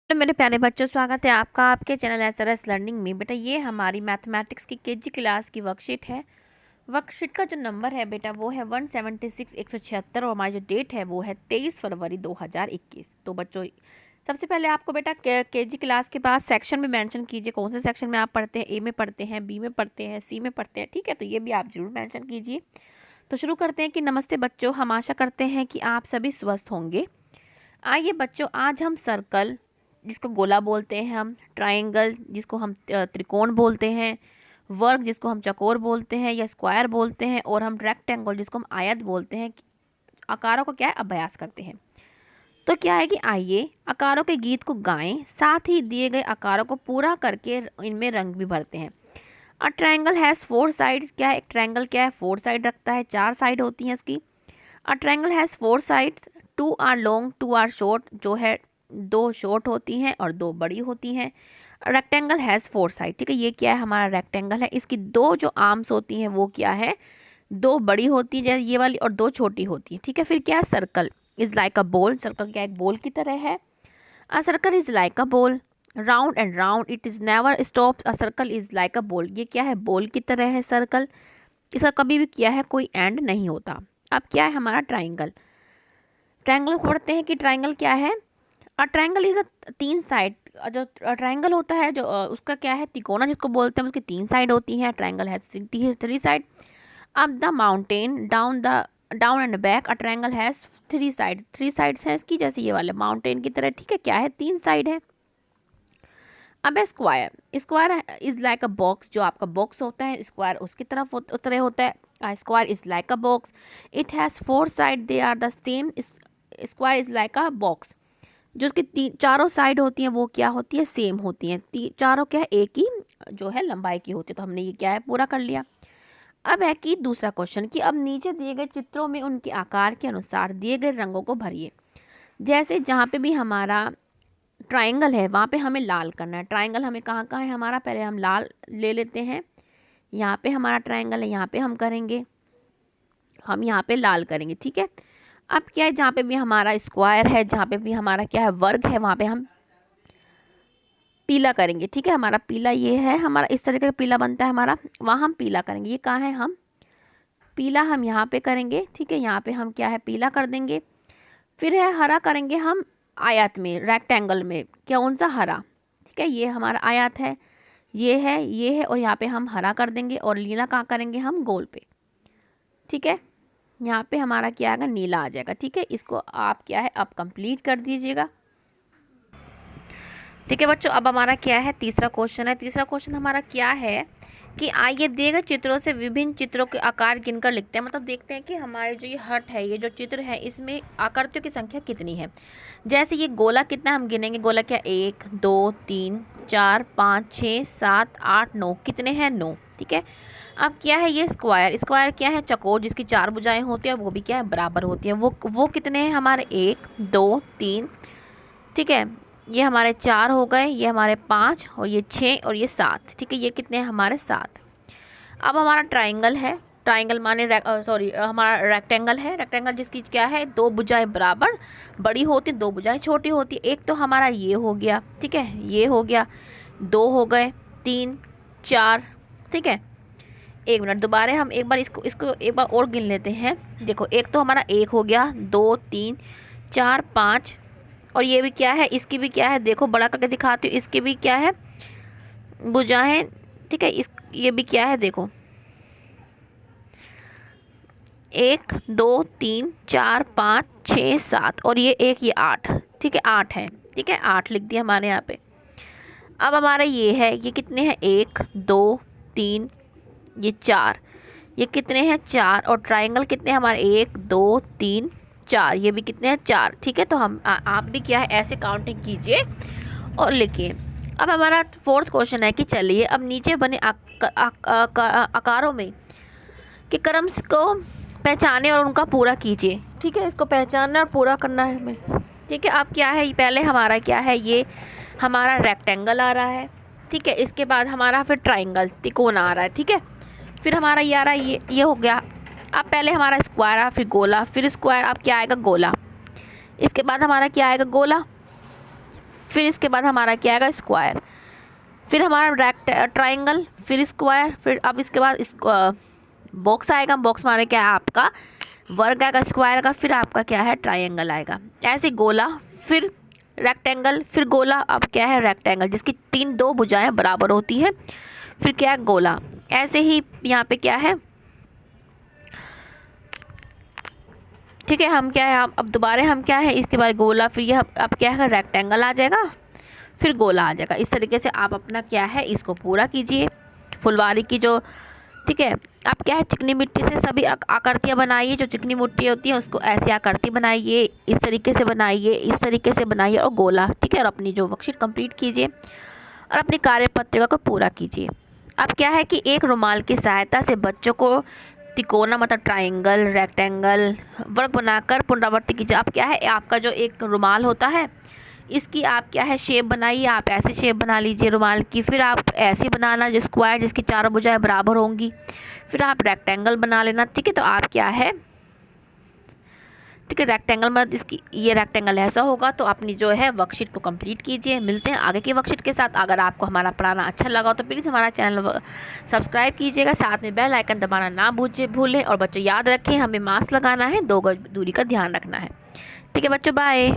तो मेरे प्यारे बच्चों, स्वागत है आपका आपके चैनल एसआरएस लर्निंग में। बेटा ये हमारी मैथमेटिक्स की केजी क्लास की वर्कशीट है। वर्कशीट का जो नंबर है बेटा वो है 176 और हमारी जो डेट है वो है 23 फरवरी 2021। तो बच्चों सबसे पहले आपको बेटा केजी क्लास के बाद सेक्शन में मेंशन कीजिए कौन से सेक्शन में आप पढ़ते हैं। ए में पढ़ते हैं, बी में पढ़ते हैं, सी में पढ़ते हैं, ठीक है। तो ये भी आप जरूर मेंशन कीजिए। तो शुरू करते हैं कि नमस्ते बच्चों, हम आशा करते हैं कि आप सभी स्वस्थ होंगे। आइए बच्चों, आज हम सर्कल जिसको गोला बोलते हैं, हम ट्रायंगल जिसको हम त्रिकोण बोलते हैं, वर्ग जिसको हम चौकोर बोलते हैं या स्क्वायर बोलते हैं, और हम रेक्टेंगल जिसको हम आयत बोलते हैं, आकारों का क्या है अभ्यास करते हैं। तो क्या है कि आइए आकारों के गीत को गाएं, साथ ही दिए गए आकारों को पूरा करके इनमें रंग भी भरते हैं। अ ट्रायंगल हैज़ 4 साइड्स। क्या है एक ट्रायंगल, क्या है 4 साइड रखता है, 4 साइड होती हैं उसकी। A triangle has 4 sides, 2 are long 2 are short, जो है 2 शॉर्ट होती हैं और 2 बड़ी होती हैं। रेक्टेंगल हैज़ 4 साइड, ठीक है। ये क्या है हमारा रेक्टेंगल है, इसकी 2 जो आर्म्स होती हैं वो क्या है 2 बड़ी होती है जैसे ये वाली, और 2 छोटी होती है, ठीक है। फिर क्या है circle is like a ball. Circle क्या एक बॉल की तरह है। A circle is like a ball, round and round it is never stops. A circle is like a ball, ये क्या है बॉल की तरह है सर्कल, इसका कभी भी क्या है कोई एंड नहीं होता। अब क्या है हमारा ट्राइंगल। ट्रायंगल को पढ़ते हैं कि ट्रायंगल क्या है। और ट्रायंगल इज अ 3 साइड। जो ट्रायंगल होता है जो उसका क्या है तिकोना जिसको बोलते हैं, उसकी 3 साइड होती हैं। Triangle has 3 side. Up the mountain down and back a triangle has 3 side. 3 sides हैं इसकी, जैसे ये वाले माउंटेन की तरह, ठीक है। क्या है 3 साइड है। अब है square. Square is like a box, जो आपका बॉक्स होता है स्क्वायर उसकी तरफ उतरे होता है। Square is like a box, it has 4 side, they are the same. Square is like a box, जो उसकी चारों साइड होती हैं वो क्या होती है सेम होती हैं। चारों क्या है एक ही जो है लंबाई की होती है। तो हमने ये क्या है पूरा कर लिया। अब है कि दूसरा क्वेश्चन कि अब नीचे दिए गए चित्रों में उनके आकार के अनुसार दिए गए रंगों को भरिए। जैसे जहाँ पे भी हमारा ट्रायंगल है वहाँ पे हमें लाल करना है। ट्रायंगल हमें कहाँ कहाँ है हमारा, पहले हम लाल ले लेते हैं। यहाँ पे हमारा ट्रायंगल है, यहाँ पे हम करेंगे, हम यहाँ पे लाल करेंगे, ठीक है। अब क्या है जहाँ पे भी हमारा स्क्वायर है, जहाँ पे भी हमारा क्या है वर्ग है, वहाँ पे हम पीला करेंगे, ठीक है। हमारा पीला ये है, हमारा इस तरीके का पीला बनता है हमारा, वहाँ हम पीला करेंगे। ये कहाँ है हम पीला हम यहाँ पे करेंगे, ठीक है। यहाँ पे हम क्या है पीला कर देंगे। फिर है हरा करेंगे हम आयत में, रेक्टेंगल में क्या कौन सा हरा, ठीक है। ये हमारा आयत है, ये है, और यहाँ पे हम हरा कर देंगे। और नीला कहाँ करेंगे हम गोल पे, ठीक है। यहाँ पे हमारा क्या आएगा नीला आ जाएगा, ठीक है। इसको आप क्या है अब कंप्लीट कर दीजिएगा, ठीक है बच्चों। अब हमारा क्या है तीसरा क्वेश्चन है। तीसरा क्वेश्चन हमारा क्या है कि आइए दिए गए चित्रों से विभिन्न चित्रों के आकार गिनकर लिखते हैं। मतलब देखते हैं कि हमारे जो ये हट है, ये जो चित्र है, इसमें आकृतियों की संख्या कितनी है। जैसे ये गोला कितना हम गिनेंगे, गोला क्या 1 2 3 4 5 6 7 8 9, कितने हैं 9, ठीक है। अब क्या है ये स्क्वायर। स्क्वायर क्या है चकोर जिसकी 4 भुजाएं होती हैं और वो भी क्या है बराबर होती हैं। वो कितने हैं हमारे 1 2 3, ठीक है। ये हमारे 4 हो गए, ये हमारे 5, और ये 6, और ये 7, ठीक है। ये कितने हैं हमारे 7। अब हमारा ट्राइंगल है। ट्राइंगल माने सॉरी हमारा रेक्टेंगल है। रेक्टेंगल जिसकी क्या है 2 भुजाएं बराबर बड़ी होती, 2 भुजाएं छोटी होती। एक तो हमारा ये हो गया, ठीक है, ये हो गया, 2 हो गए, 3 4, ठीक है। एक मिनट दोबारा हम एक बार इसको इसको एक बार और गिन लेते हैं। देखो एक तो हमारा 1 हो गया, 2 3 4 5, और ये भी क्या है इसकी भी क्या है देखो बड़ा करके दिखाती हूँ, इसकी भी क्या है भुजाएं, ठीक है। इस ये भी क्या है देखो 1 2 3 4 5 6 7, और ये एक ये 8, ठीक है 8 है, ठीक है 8 लिख दिया हमारे यहाँ पे। अब हमारा ये है, ये कितने हैं 1 2 3, ये 4, ये कितने हैं 4, और ट्राइंगल कितने हैं हमारे 1 2 3 4, ये भी कितने हैं 4, ठीक है। तो हम आप भी क्या है ऐसे काउंटिंग कीजिए और लिखिए। अब हमारा फोर्थ क्वेश्चन है कि चलिए अब नीचे बने आकारों में कि क्रम को पहचाने और उनका पूरा कीजिए, ठीक है। इसको पहचानना और पूरा करना है हमें, ठीक है। अब क्या है पहले हमारा क्या है ये हमारा रेक्टेंगल आ रहा है, ठीक है। इसके बाद हमारा फिर ट्राइंगल तिकोना आ रहा है, ठीक है। फिर हमारा ये आ रहा है, ये हो गया। अब पहले हमारा स्क्वायर आ, फिर गोला, फिर स्क्वायर, अब क्या आएगा गोला। इसके बाद हमारा क्या आएगा गोला, फिर इसके बाद हमारा क्या आएगा, स्क्वायर, फिर हमारा ट्राइंगल, फिर स्क्वायर, फिर अब इसके बाद बॉक्स आएगा, बॉक्स माने क्या है आपका वर्ग आएगा स्क्वायर का, फिर आपका क्या है ट्राइंगल आएगा, ऐसे गोला, फिर रेक्टेंगल, फिर गोला, अब क्या है रेक्टेंगल जिसकी दो भुजाएं बराबर होती है, फिर क्या है गोला, ऐसे ही यहाँ पे क्या है, ठीक है। हम क्या है अब दोबारा हम क्या है इसके बाद गोला, फिर ये अब क्या है रेक्टेंगल आ जाएगा, फिर गोला आ जाएगा। इस तरीके से आप अपना क्या है इसको पूरा कीजिए फुलवारी की जो, ठीक है। आप क्या है चिकनी मिट्टी से सभी आकृतियाँ बनाइए, जो चिकनी मिट्टी होती है उसको ऐसी आकृति बनाइए, इस तरीके से बनाइए, इस तरीके से बनाइए और गोला, ठीक है। और अपनी जो वर्कशीट कंप्लीट कीजिए और अपनी कार्यपत्रिका को पूरा कीजिए। अब क्या है कि एक रुमाल की सहायता से बच्चों को तिकोना मतलब ट्राइंगल, रेक्टेंगल, वर्ग बनाकर पुनरावृत्ति कीजिए। अब क्या है आपका जो एक रुमाल होता है इसकी आप क्या है शेप बनाइए, आप ऐसे शेप बना लीजिए रुमाल की, फिर आप ऐसे बनाना जो स्क्वायर जिसकी चारों भुजाएं बराबर होंगी, फिर आप रेक्टेंगल बना लेना, ठीक है। तो आप क्या है, ठीक है, रेक्टेंगल में इसकी ये रेक्टेंगल ऐसा होगा। तो अपनी जो है वर्कशीट को कंप्लीट कीजिए। मिलते हैं आगे की वर्कशीट के साथ। अगर आपको हमारा पढ़ाना अच्छा लगा हो तो प्लीज़ हमारा चैनल सब्सक्राइब कीजिएगा, साथ में बेल आइकन दबाना ना भूलें। और बच्चों याद रखें हमें मास्क लगाना है, 2 गज दूरी का ध्यान रखना है, ठीक है बच्चों, बाय।